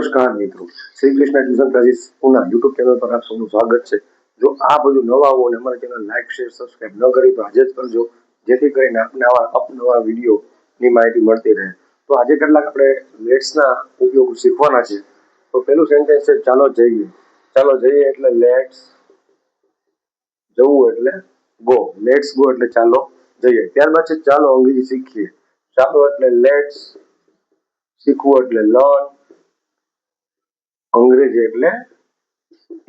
નમસ્કાર મિત્રો, Shri Krishna tuition classes Una YouTube channel પર આપ સૌનું સ્વાગત છે। જો આ બધું નવા હો અને અમારી ચેનલ લાઈક શેર સબસ્ક્રાઇબ ન કરી તો આજે જ કરજો, જેથી કરીને આપને આવા અપનવા વિડીયોની માહિતી મળતી રહે। તો આજે કેટલાક આપણે લેટ્સના ઉપયોગ શીખવાના છે। તો પહેલું સેન્ટેન્સ છે ચાલો જઈએ। ચાલો જઈએ એટલે લેટ્સ, જવું એટલે ગો, લેટ્સ ગો એટલે ચાલો જઈએ। ત્યારબાદ છે ચાલો અંગ્રેજી શીખીએ। ચાલો એટલે લેટ્સ, શીખવું એટલે લર્ન, અંગ્રેજી એટલે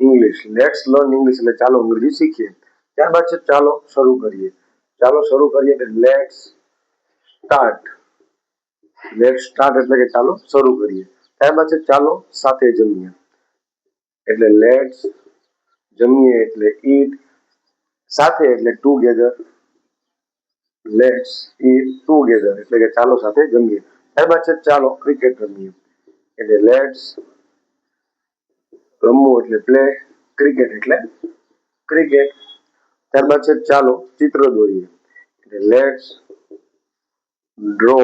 ઇંગ્લિશ, લેટ્સ લર્ન ઇંગ્લિશ એટલે ચાલો અંગ્રેજી શીખીએ। ત્યારબાદ છે ચાલો શરૂ કરીએ। ચાલો શરૂ કરીએ એટલે લેટ્સ સ્ટાર્ટ, લેટ્સ સ્ટાર્ટ એટલે કે ચાલો શરૂ કરીએ। ત્યારબાદ છે ચાલો સાથે જમીએ એટલે લેટ્સ, જમીએ એટલે ઈટ, સાથે એટલે ટુગેધર, લેટ્સ ઈટ ટુગેધર એટલે કે ચાલો સાથે જમીએ। ત્યારબાદ છે ચાલો ક્રિકેટ રમીએ એટલે લેટ્સ, રમવું એટલે પ્લે, ક્રિકેટ એટલે ક્રિકેટ। ત્યારબાદ છે ચાલો ચિત્ર દોરીએ એટલે let's draw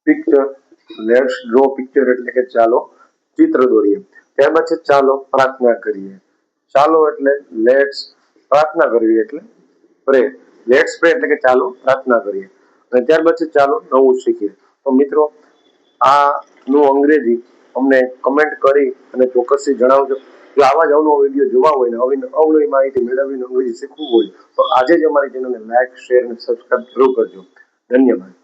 picture, let's draw picture એટલે કે ચાલો ચિત્ર દોરીએ। ત્યારબાદ છે ચાલો પ્રાર્થના કરીએ। ચાલો એટલે લેટ્સ, પ્રાર્થના કરવી એટલે પ્રે, લેટ્સ પ્રે એટલે કે ચાલો પ્રાર્થના કરીએ। અને ત્યારબાદ છે ચાલો નવું શીખીએ। તો મિત્રો આનું અંગ્રેજી અમને કમેન્ટ કરી અને ચોક્કસથી જણાવજો। જો આવા જ અવનવો વિડીયો જોવા હોય ને અવનવી માહિતી મેળવીને અંગ્રેજી શીખવું હોય તો આજે જ અમારી ચેનલને લાઈક શેર અને સબસ્ક્રાઇબ જરૂર કરજો। ધન્યવાદ।